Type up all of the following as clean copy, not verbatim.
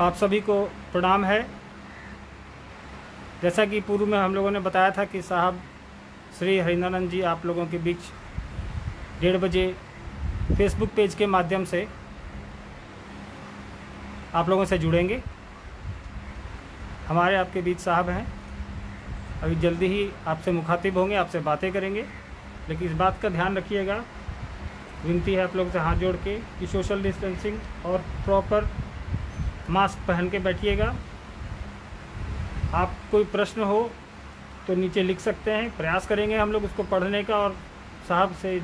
आप सभी को प्रणाम है। जैसा कि पूर्व में हम लोगों ने बताया था कि साहब श्री हरिनारायण जी आप लोगों के बीच 1:30 बजे फेसबुक पेज के माध्यम से आप लोगों से जुड़ेंगे। हमारे आपके बीच साहब हैं, अभी जल्दी ही आपसे मुखातिब होंगे, आपसे बातें करेंगे। लेकिन इस बात का ध्यान रखिएगा, विनती है आप लोगों से हाथ जोड़ के कि सोशल डिस्टेंसिंग और प्रॉपर मास्क पहन के बैठिएगा। आप कोई प्रश्न हो तो नीचे लिख सकते हैं, प्रयास करेंगे हम लोग उसको पढ़ने का और साहब से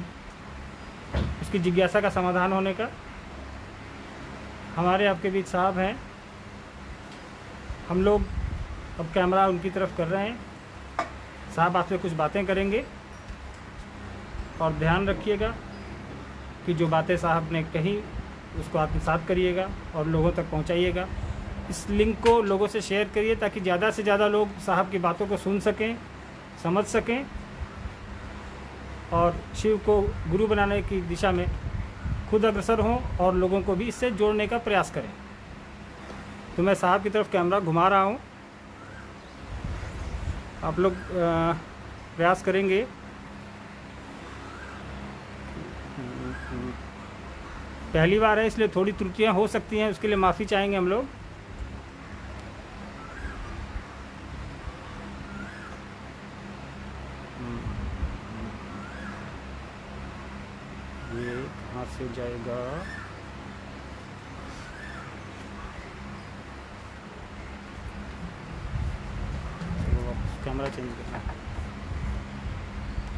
उसकी जिज्ञासा का समाधान होने का। हमारे आपके बीच साहब हैं, हम लोग अब कैमरा उनकी तरफ कर रहे हैं। साहब आपसे कुछ बातें करेंगे और ध्यान रखिएगा कि जो बातें साहब ने कही उसको आत्मसात करिएगा और लोगों तक पहुंचाइएगा। इस लिंक को लोगों से शेयर करिए ताकि ज़्यादा से ज़्यादा लोग साहब की बातों को सुन सकें, समझ सकें और शिव को गुरु बनाने की दिशा में खुद अग्रसर हों और लोगों को भी इससे जोड़ने का प्रयास करें। तो मैं साहब की तरफ कैमरा घुमा रहा हूँ, आप लोग प्रयास करेंगे। पहली बार है इसलिए थोड़ी त्रुटियां हो सकती हैं, उसके लिए माफ़ी चाहेंगे हम लोग। ये कहाँ से जाएगा? कैमरा चेंज करना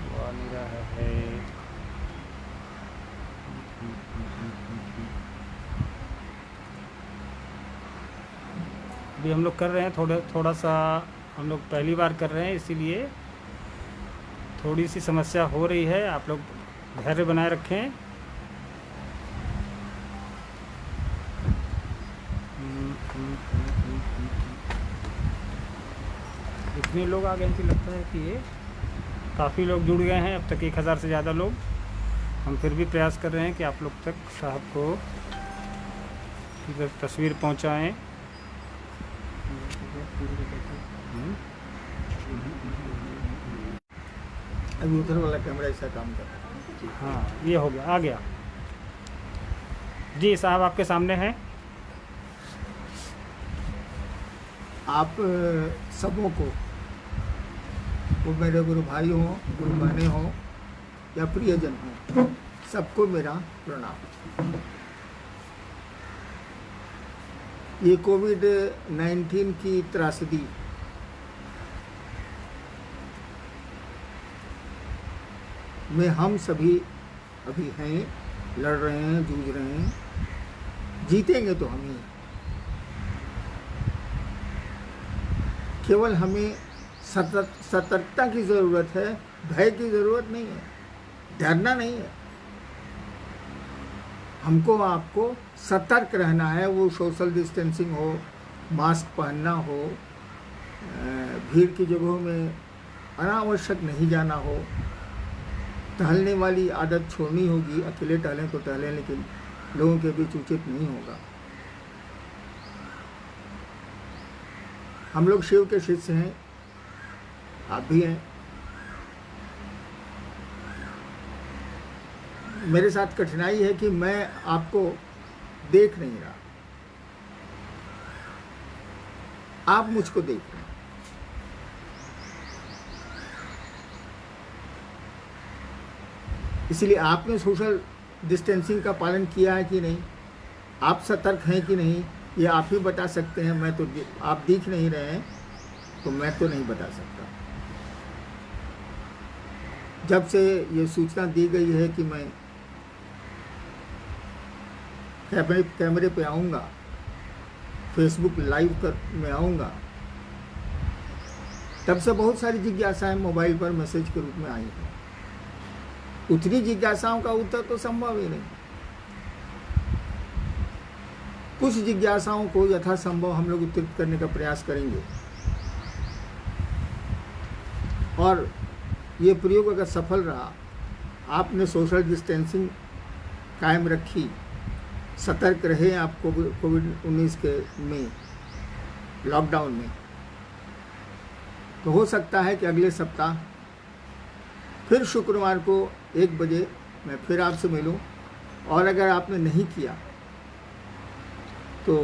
वो आ नहीं रहा है। अभी हम लोग कर रहे हैं, थोड़ा सा हम लोग पहली बार कर रहे हैं, इसीलिए थोड़ी सी समस्या हो रही है। आप लोग धैर्य बनाए रखें। इतने लोग आ गए कि लगता है कि ये काफ़ी लोग जुड़ गए हैं, अब तक 1000 से ज़्यादा लोग। हम फिर भी प्रयास कर रहे हैं कि आप लोग तक साहब को इधर तस्वीर पहुंचाएं। अभी उधर वाला कैमरा ऐसा काम कर रहा है। हाँ, ये हो गया, आ गया जी। साहब आपके सामने हैं। आप सबों को, वो मेरे गुरु भाई हों, गुरु बहनें हों या प्रियजन हों, सबको मेरा प्रणाम। ये कोविड-19 की त्रासदी में हम सभी अभी हैं, लड़ रहे हैं, जूझ रहे हैं। जीतेंगे तो हम ही। केवल हमें सतर्कता की ज़रूरत है, भय की ज़रूरत नहीं है, डरना नहीं है। हमको आपको सतर्क रहना है। वो सोशल डिस्टेंसिंग हो, मास्क पहनना हो, भीड़ की जगहों में अनावश्यक नहीं जाना हो, टहलने वाली आदत छोड़नी होगी। अकेले टहलें तो टहलें, लेकिन लोगों के बीच उचित नहीं होगा। हम लोग शिव के शिष्य हैं, आप भी हैं। मेरे साथ कठिनाई है कि मैं आपको देख नहीं रहा, आप मुझको देख रहे हैं। इसलिए आपने सोशल डिस्टेंसिंग का पालन किया है कि नहीं, आप सतर्क हैं कि नहीं, ये आप ही बता सकते हैं। मैं तो, आप दिख नहीं रहे हैं तो मैं तो नहीं बता सकता। जब से ये सूचना दी गई है कि मैं कैमरे पे आऊँगा, फेसबुक लाइव में आऊँगा, तब से बहुत सारी जिज्ञासाएं मोबाइल पर मैसेज के रूप में आई हैं। उतनी जिज्ञासाओं का उत्तर तो संभव ही नहीं। कुछ जिज्ञासाओं को यथासंभव हम लोग उत्तरित करने का प्रयास करेंगे और ये प्रयोग अगर सफल रहा, आपने सोशल डिस्टेंसिंग कायम रखी, सतर्क रहे आप कोविड-19 के में, लॉकडाउन में। तो हो सकता है कि अगले सप्ताह फिर शुक्रवार को 1 बजे मैं फिर आपसे मिलूं, और अगर आपने नहीं किया तो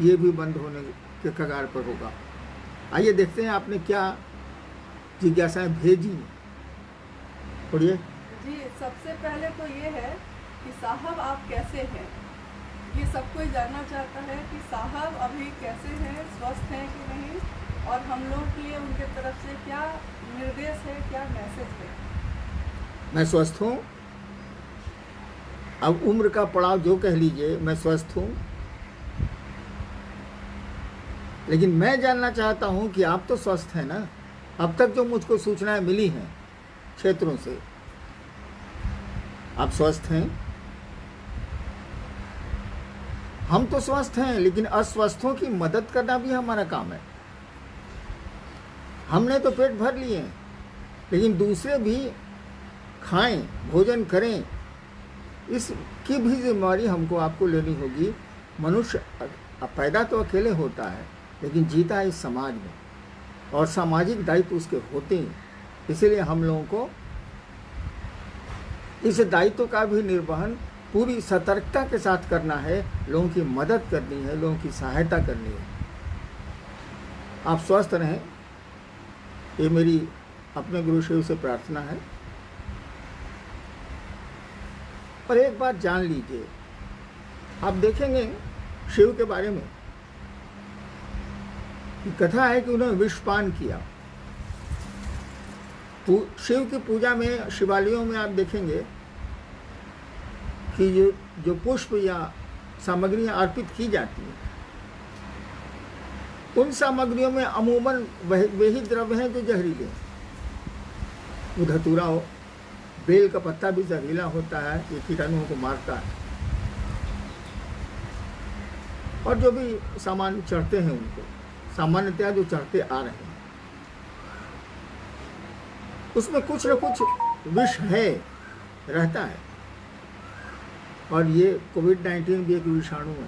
ये भी बंद होने के कगार पर होगा। आइए देखते हैं आपने क्या जिज्ञासाएं भेजी। पढ़िए। जी, सबसे पहले तो ये है कि साहब आप कैसे हैं। ये सब कोई जानना चाहता है कि साहब अभी कैसे हैं, स्वस्थ हैं कि नहीं, और हम लोग के लिए उनके तरफ से क्या निर्देश है, क्या मैसेज है। मैं स्वस्थ हूँ। अब उम्र का पड़ाव जो कह लीजिए, मैं स्वस्थ हूँ। लेकिन मैं जानना चाहता हूँ कि आप तो स्वस्थ हैं ना। अब तक जो मुझको सूचनाएं मिली हैं क्षेत्रों से, आप स्वस्थ हैं। हम तो स्वस्थ हैं, लेकिन अस्वस्थों की मदद करना भी हमारा काम है। हमने तो पेट भर लिए हैं, लेकिन दूसरे भी खाएं, भोजन करें, इसकी भी जिम्मेदारी हमको आपको लेनी होगी। मनुष्य पैदा तो अकेले होता है, लेकिन जीता है इस समाज में, और सामाजिक दायित्व उसके होते हैं। इसलिए हम लोगों को इस दायित्व का भी निर्वहन पूरी सतर्कता के साथ करना है। लोगों की मदद करनी है, लोगों की सहायता करनी है। आप स्वस्थ रहें, ये मेरी अपने गुरु शिव से प्रार्थना है। और एक बात जान लीजिए, आप देखेंगे शिव के बारे में कि कथा है कि उन्होंने विषपान किया। शिव की पूजा में, शिवालयों में आप देखेंगे कि जो पुष्प या सामग्रियां अर्पित की जाती हैं, उन सामग्रियों में अमूमन वे ही द्रव्य हैं जो जहरीले हैं। वो धतूरा हो, बेल का पत्ता भी जहरीला होता है, ये कीटाणुओं को मारता है। और जो भी सामान चढ़ते हैं उनको, सामान्यतया जो चढ़ते आ रहे हैं, उसमें कुछ न कुछ विष है, रहता है। और ये कोविड-19 भी एक विषाणु है।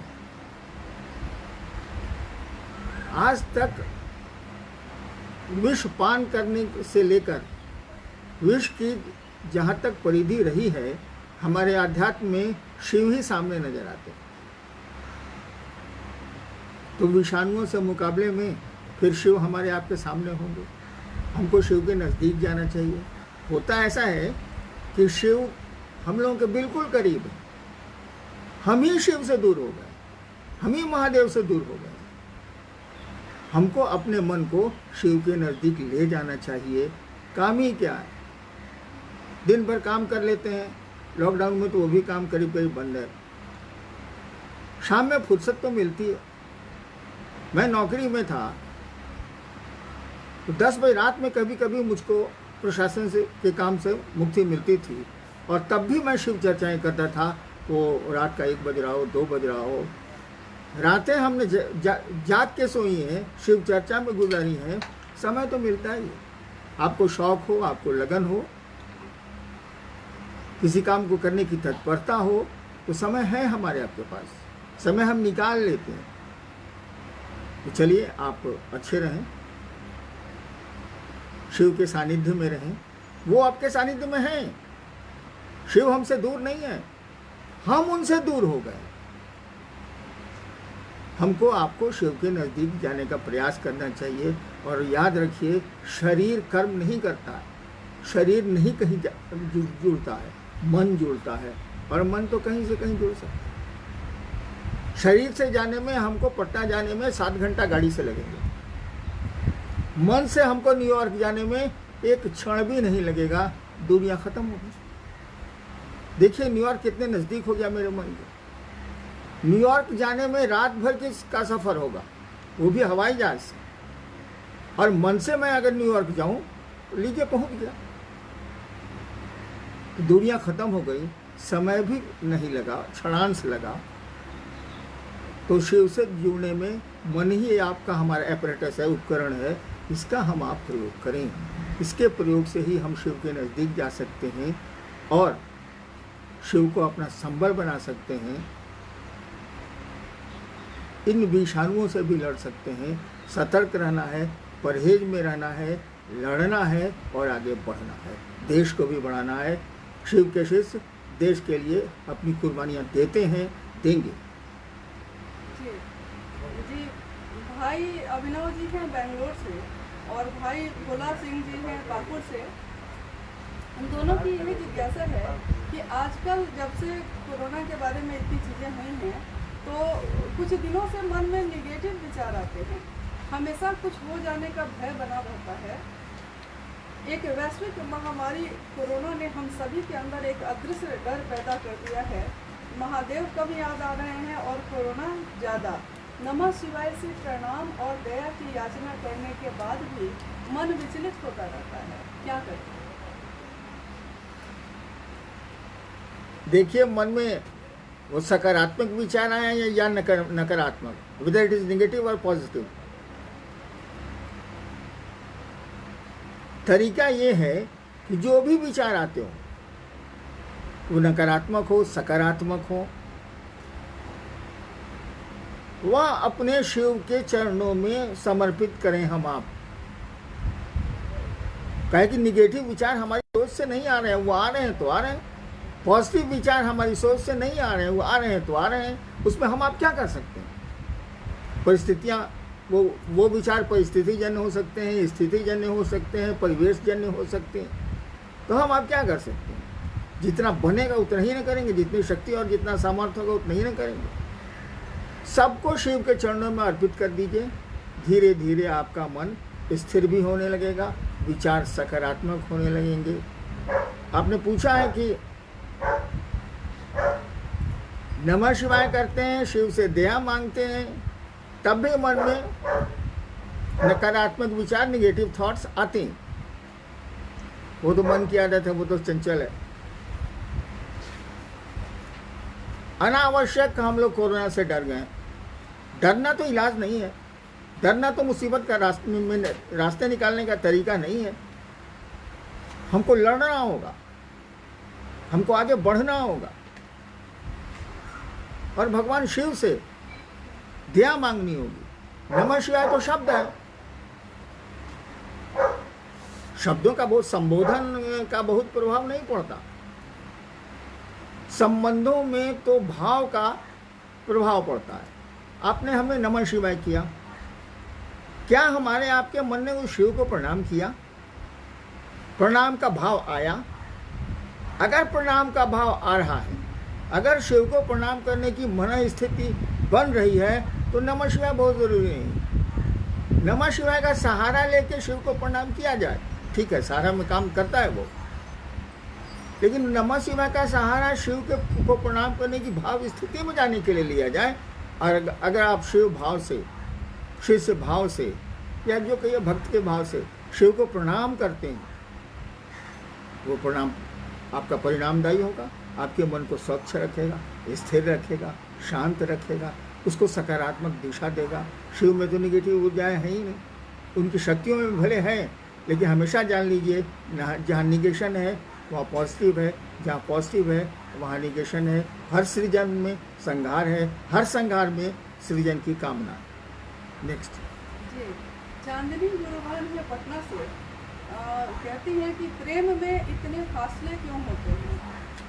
आज तक विष पान करने से लेकर विष की जहाँ तक परिधि रही है, हमारे अध्यात्म में शिव ही सामने नजर आते हैं। तो विषाणुओं से मुकाबले में फिर शिव हमारे आपके सामने होंगे। हमको शिव के नज़दीक जाना चाहिए। होता ऐसा है कि शिव हम लोगों के बिल्कुल करीब है, हम ही शिव से दूर हो गए, हम ही महादेव से दूर हो गए। हमको अपने मन को शिव के नज़दीक ले जाना चाहिए। काम ही क्या है, दिन भर काम कर लेते हैं, लॉकडाउन में तो वो भी काम करीब करीब बंद है। शाम में फुर्सत तो मिलती है। मैं नौकरी में था तो 10 बजे रात में कभी कभी मुझको प्रशासन से के काम से मुक्ति मिलती थी, और तब भी मैं शिव चर्चाएं करता था। वो रात का 1 बज रहा हो, 2 बज रहा हो, रातें हमने जाग के सोई हैं, शिव चर्चा में गुजारी हैं। समय तो मिलता ही है। आपको शौक हो, आपको लगन हो, किसी काम को करने की तत्परता हो, तो समय है हमारे आपके पास, समय हम निकाल लेते हैं। तो चलिए, आप अच्छे रहें, शिव के सानिध्य में रहें। वो आपके सानिध्य में हैं। शिव हमसे दूर नहीं है, हम उनसे दूर हो गए। हमको आपको शिव के नज़दीक जाने का प्रयास करना चाहिए। और याद रखिए, शरीर कर्म नहीं करता है, शरीर नहीं कहीं जुड़ता है, मन जुड़ता है। और मन तो कहीं से कहीं जुड़ सकता है। शरीर से जाने में हमको पटना जाने में 7 घंटा गाड़ी से लगेंगे। मन से हमको न्यूयॉर्क जाने में 1 क्षण भी नहीं लगेगा, दुनिया खत्म होगी। देखिए न्यूयॉर्क कितने नज़दीक हो गया मेरे मन के। न्यूयॉर्क जाने में रात भर का सफ़र होगा, वो भी हवाई जहाज से। और मन से मैं अगर न्यूयॉर्क जाऊं तो लीजिए पहुंच गया। तो दुनिया ख़त्म हो गई, समय भी नहीं लगा, क्षणांश लगा। तो शिव से जुड़ने में मन ही आपका हमारा एपरेटस है, उपकरण है। इसका हम आप प्रयोग करें। इसके प्रयोग से ही हम शिव के नज़दीक जा सकते हैं। और शिव को अपना संबल बना सकते हैं, इन विषाणुओं से भी लड़ सकते हैं। सतर्क रहना है, परहेज में रहना है, लड़ना है और आगे बढ़ना है, देश को भी बढ़ाना है। शिव के शिष्य देश के लिए अपनी कुर्बानियाँ देते हैं, देंगे। जी जी, भाई अभिनव जी हैं बेंगलोर से और भाई भोला सिंह जी हैं पाकुड़ से। हम दोनों की यही जिज्ञासा है कि आजकल जब से कोरोना के बारे में इतनी चीज़ें हुई हैं तो कुछ दिनों से मन में निगेटिव विचार आते हैं, हमेशा कुछ हो जाने का भय बना रहता है। एक वैश्विक महामारी कोरोना ने हम सभी के अंदर एक अदृश्य डर पैदा कर दिया है। महादेव कम याद आ रहे हैं और कोरोना ज़्यादा। नमः शिवाय से प्रणाम और दया की याचना करने के बाद भी मन विचलित होता रहता है, क्या करें? देखिए, मन में वो सकारात्मक विचार आए या नकारात्मक, वेदर इट इज नेगेटिव और पॉजिटिव। तरीका ये है कि जो भी विचार आते हो, वो नकारात्मक हो सकारात्मक हो, वह अपने शिव के चरणों में समर्पित करें हम आप। कहे कि निगेटिव विचार हमारी सोच से नहीं आ रहे हैं, वो आ रहे हैं तो आ रहे हैं। पॉजिटिव विचार हमारी सोच से नहीं आ रहे हैं, वो आ रहे हैं तो आ रहे हैं। उसमें हम आप क्या कर सकते हैं? परिस्थितियाँ, वो विचार परिस्थिति जन्य हो सकते हैं, स्थिति जन्य हो सकते हैं, परिवेश जन्य हो सकते हैं। तो हम आप क्या कर सकते हैं? जितना बनेगा उतना ही न करेंगे, जितनी शक्ति और जितना सामर्थ्य होगा उतना ही न करेंगे। सबको शिव के चरणों में अर्पित कर दीजिए। धीरे धीरे आपका मन स्थिर भी होने लगेगा, विचार सकारात्मक होने लगेंगे। आपने पूछा है कि नमः शिवाय करते हैं, शिव से दया मांगते हैं, तब भी मन में नकारात्मक विचार, निगेटिव थॉट्स आते हैं। वो तो मन की आदत है, वो तो चंचल है। अनावश्यक हम लोग कोरोना से डर गए। डरना तो इलाज नहीं है, डरना तो मुसीबत का रास्ते निकालने का तरीका नहीं है। हमको लड़ना होगा, हमको आगे बढ़ना होगा और भगवान शिव से दया मांगनी होगी। नमः शिवाय तो शब्द है, शब्दों का बहुत, संबोधन का बहुत प्रभाव नहीं पड़ता। संबंधों में तो भाव का प्रभाव पड़ता है। आपने हमें नमः शिवाय किया, क्या हमारे आपके मन ने उस शिव को प्रणाम किया? प्रणाम का भाव आया? अगर प्रणाम का भाव आ रहा है, अगर शिव को प्रणाम करने की मन स्थिति बन रही है, तो नमः शिवाय बहुत जरूरी है। नमः शिवाय का सहारा लेके शिव को प्रणाम किया जाए, ठीक है, सहारा में काम करता है वो, लेकिन नमः शिवाय का सहारा शिव को प्रणाम करने की भाव स्थिति में जाने के लिए लिया जाए। और अगर आप शिव भाव से, शिष्य भाव से, या जो कहिए भक्त के भाव से शिव को प्रणाम करते हैं, वो प्रणाम आपका परिणामदायी होगा, आपके मन को स्वच्छ रखेगा, स्थिर रखेगा, शांत रखेगा, उसको सकारात्मक दिशा देगा। शिव में तो निगेटिव ऊर्जाएँ हैं ही नहीं, उनकी शक्तियों में भले हैं, लेकिन हमेशा जान लीजिए जहाँ निगेशन है वहाँ पॉजिटिव है, जहाँ पॉजिटिव है वहाँ निगेशन है। हर सृजन में संहार है, हर संहार में सृजन की कामना। नेक्स्ट जी, चांदनी गुरुभान है पटना से, कहती हैं कि प्रेम में इतने फासले क्यों होते हैं,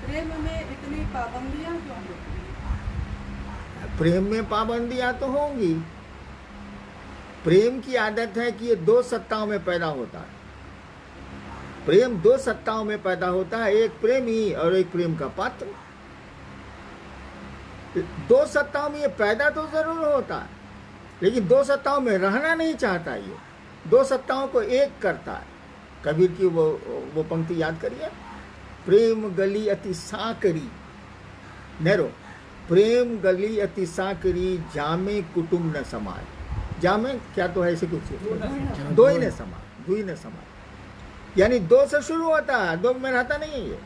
प्रेम में इतनी पाबंदियां क्यों होती हैं? प्रेम में पाबंदियां तो होंगी। प्रेम की आदत है कि ये दो सत्ताओं में पैदा होता है। प्रेम दो सत्ताओं में पैदा होता है, एक प्रेमी और एक प्रेम का पात्र। दो सत्ताओं में ये पैदा तो जरूर होता है, लेकिन दो सत्ताओं में रहना नहीं चाहता। ये दो सत्ताओं को एक करता है। कबीर की वो पंक्ति याद करिए, प्रेम गली अति साकरी, नेरो, प्रेम गली अति साकरी, जामे कुटुंब न समाज। जामे क्या तो है, ऐसे कुछ दो ही न समाज, दो ही न समाज, यानी दो से शुरू होता है, दो में रहता नहीं है ये।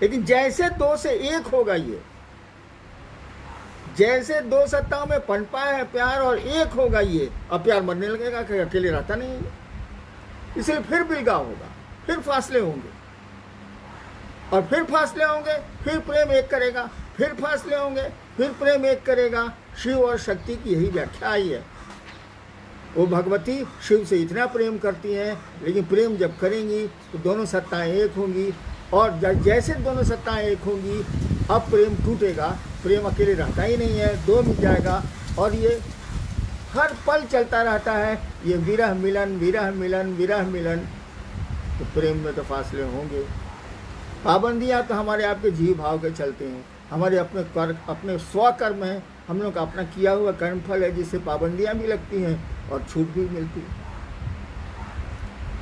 लेकिन जैसे दो से एक होगा, ये जैसे दो सत्ताओं में पनपा है प्यार और एक होगा ये, अब प्यार मरने लगेगा, कि अकेले रहता नहीं है। इसलिए फिर बिलगाव होगा, फिर फासले होंगे। और फिर फासले होंगे, फिर प्रेम एक करेगा, फिर फासले होंगे, फिर प्रेम एक करेगा। शिव और शक्ति की यही व्याख्या आई है। वो भगवती शिव से इतना प्रेम करती हैं, लेकिन प्रेम जब करेंगी तो दोनों सत्ताएं एक होंगी, और जैसे दोनों सत्ताएं एक होंगी अब प्रेम टूटेगा। प्रेम अकेले रहता ही नहीं है, दो मिल जाएगा, और ये हर पल चलता रहता है। ये विरह मिलन, विरह मिलन, विरह मिलन। तो प्रेम में तो फासले होंगे। पाबंदियाँ तो हमारे आपके जीव भाव के चलते हैं, हमारे अपने कर्म, अपने स्वकर्म है, हम लोग का अपना किया हुआ कर्मफल है, जिससे पाबंदियाँ भी लगती हैं और छूट भी मिलती है।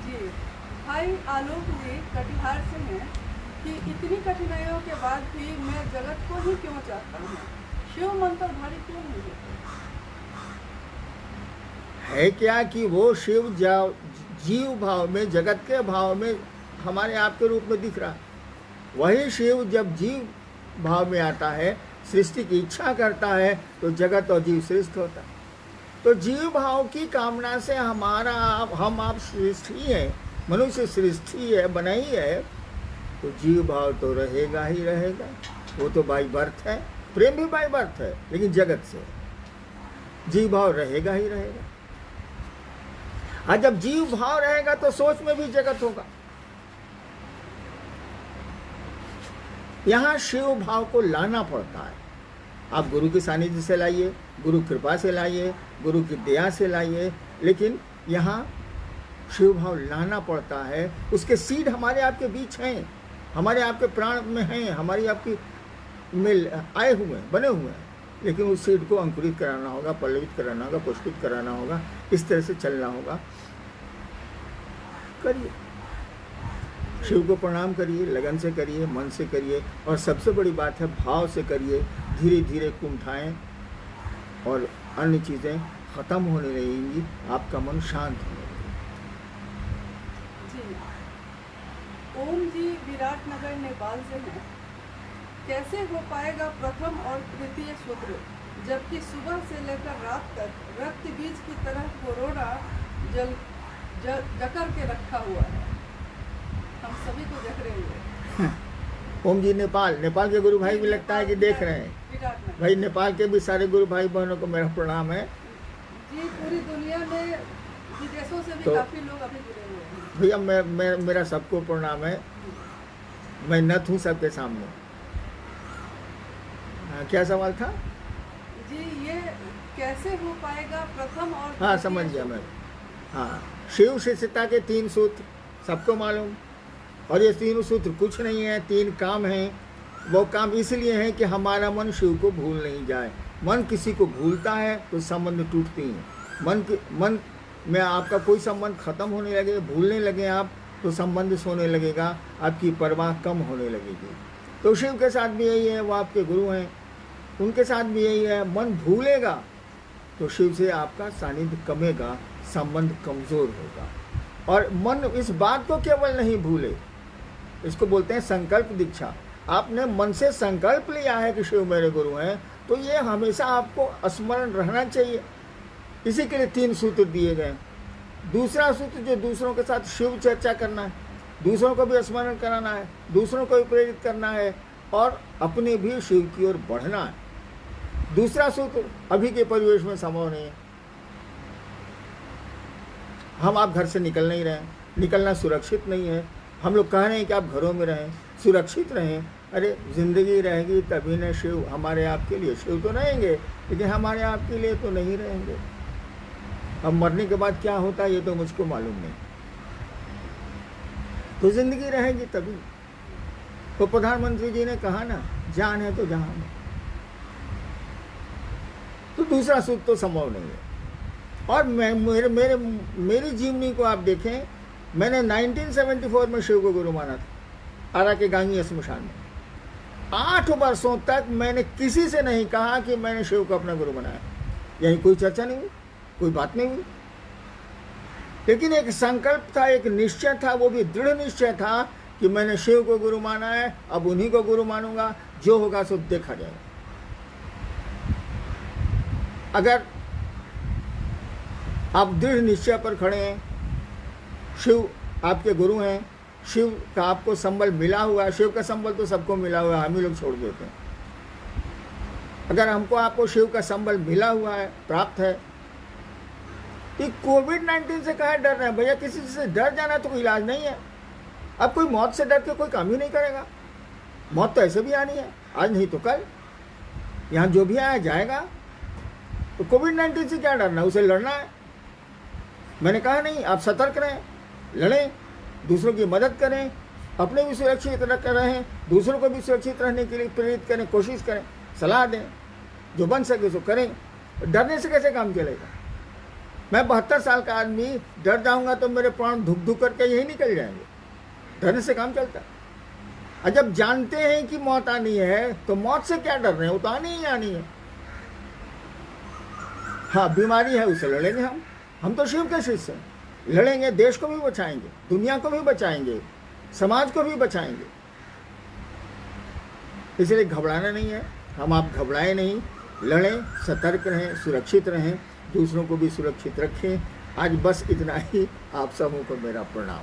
जी, भाई आलोक जी कटिहार से हैं कि इतनी कठिनाइयों के बाद भी मैं जगत को ही क्यों चाहता हूँ, शिव मंत्र भारी क्यों नहीं होते? है क्या कि वो शिव जीव भाव में, जगत के भाव में हमारे आपके रूप में दिख रहा है। वही शिव जब जीव भाव में आता है, सृष्टि की इच्छा करता है, तो जगत और जीव श्रेष्ठ होता है। तो जीव भाव की कामना से हम आप सृष्टि है, मनुष्य सृष्टि है, बनाई है, तो जीव भाव तो रहेगा ही रहेगा। वो तो बाई बर्थ है, प्रेम भी बाई बर्थ है, लेकिन जगत से जीव भाव रहेगा ही रहेगा। और जब जीव भाव रहेगा तो सोच में भी जगत होगा। यहाँ शिव भाव को लाना पड़ता है। आप गुरु के सानिध्य से लाइए, गुरु कृपा से लाइए, गुरु की दया से लाइए, लेकिन यहाँ शिव भाव लाना पड़ता है। उसके सीड हमारे आपके बीच हैं, हमारे आपके प्राण में हैं, हमारी आपकी में आए हुए हैं, बने हुए हैं, लेकिन उस सीड को अंकुरित कराना होगा, पल्लवित कराना होगा, पुष्पित कराना होगा, इस तरह से चलना होगा। करिए, शिव को प्रणाम करिए, लगन से करिए, मन से करिए, और सबसे बड़ी बात है भाव से करिए। धीरे धीरे कुंठाएं और अन्य चीज़ें खत्म होने लगेंगी, आपका मन शांत होने लगेगा। जी, ओम जी विराटनगर नेपाल से हैं। कैसे हो पाएगा प्रथम और तृतीय सूत्र, जबकि सुबह से लेकर रात तक रक्त बीज की तरह कोरोना जकड़ के रखा हुआ है, हम सभी को जकड़े हुए। ओम जी नेपाल के गुरु भाई भी लगता है कि देख रहे हैं। भाई नेपाल के भी सारे गुरु भाई बहनों को मेरा प्रणाम है जी। पूरी दुनिया में विदेशों से भी तो काफी लोग अभी जुड़े हुए हैं। भैया मेरा सबको प्रणाम है। मैं नत हूँ सबके सामने। क्या सवाल था जी? ये कैसे हो पाएगा प्रथम और हाँ समझ गया मैं। हाँ, शिव शिष्यता के 3 सूत्र सबको मालूम, और ये 3 सूत्र कुछ नहीं है, 3 काम हैं। वो काम इसलिए हैं कि हमारा मन शिव को भूल नहीं जाए। मन किसी को भूलता है तो संबंध टूटती हैं। मन में आपका कोई संबंध खत्म होने लगे, भूलने लगे आप, तो संबंध सोने लगेगा, आपकी परवाह कम होने लगेगी। तो शिव के साथ भी यही है, वो आपके गुरु हैं, उनके साथ भी यही है। मन भूलेगा तो शिव से आपका सानिध्य कमेगा, संबंध कमज़ोर होगा। और मन इस बात को केवल नहीं भूले, इसको बोलते हैं संकल्प दीक्षा। आपने मन से संकल्प लिया है कि शिव मेरे गुरु हैं, तो ये हमेशा आपको स्मरण रहना चाहिए। इसी के लिए 3 सूत्र दिए गए। दूसरा सूत्र जो दूसरों के साथ शिव चर्चा करना है, दूसरों को भी स्मरण कराना है, दूसरों को भी प्रेरित करना है, और अपने भी शिव की ओर बढ़ना है। दूसरा सूत्र अभी के परिवेश में संभव नहीं है। हम आप घर से निकल नहीं रहे, निकलना सुरक्षित नहीं है। हम लोग कह रहे हैं कि आप घरों में रहें, सुरक्षित रहें। अरे जिंदगी रहेगी तभी न शिव हमारे आपके लिए। शिव तो रहेंगे लेकिन हमारे आपके लिए तो नहीं रहेंगे। अब मरने के बाद क्या होता है ये तो मुझको मालूम नहीं। तो जिंदगी रहेगी तभी। तो प्रधानमंत्री जी ने कहा ना, जान है तो जहान है। तो दूसरा सूत्र तो संभव नहीं है। और मेरी जीवनी को आप देखें, मैंने 1974 में शिव को गुरु माना था, आरा के गांगी स्मशान में। 8 वर्षों तक मैंने किसी से नहीं कहा कि मैंने शिव को अपना गुरु बनाया। यही कोई चर्चा नहीं हुई, कोई बात नहीं हुई। लेकिन एक संकल्प था, एक निश्चय था, वो भी दृढ़ निश्चय था कि मैंने शिव को गुरु माना है, अब उन्हीं को गुरु मानूंगा, जो होगा सो देखा जाएगा। अगर आप दृढ़ निश्चय पर खड़े हैं, शिव आपके गुरु हैं, शिव का आपको संबल मिला हुआ है, शिव का संबल तो सबको मिला हुआ है, हम ही लोग छोड़ देते हैं। अगर हमको आपको शिव का संबल मिला हुआ है, प्राप्त है, तो कोविड-19 से कहाँ डर रहे हैं भैया? किसी से डर जाना तो कोई इलाज नहीं है। अब कोई मौत से डर के कोई काम ही नहीं करेगा। मौत तो ऐसे भी आनी है, आज नहीं तो कल। यहाँ जो भी आया जाएगा, तो कोविड-19 से क्या डरना, उसे लड़ना है। मैंने कहा नहीं, आप सतर्क रहें, लड़ें, दूसरों की मदद करें, अपने भी सुरक्षित रहें, दूसरों को भी सुरक्षित रहने के लिए प्रेरित करें, कोशिश करें, सलाह दें, जो बन सके सो करें। डरने से कैसे काम चलेगा? मैं 72 साल का आदमी डर जाऊंगा तो मेरे प्राण धुक धुक करके यही निकल जाएंगे। डरने से काम चलता है। और जब जानते हैं कि मौत आनी है तो मौत से क्या डर रहे हैं? वो तो आनी ही आनी है। हाँ, बीमारी है, उसे लड़ेंगे हम तो शिव के शिष्य हैं, लड़ेंगे, देश को भी बचाएंगे, दुनिया को भी बचाएंगे, समाज को भी बचाएंगे। इसलिए घबराना नहीं है, हम आप घबराएं नहीं, लड़ें, सतर्क रहें, सुरक्षित रहें, दूसरों को भी सुरक्षित रखें। आज बस इतना ही। आप सबों को मेरा प्रणाम।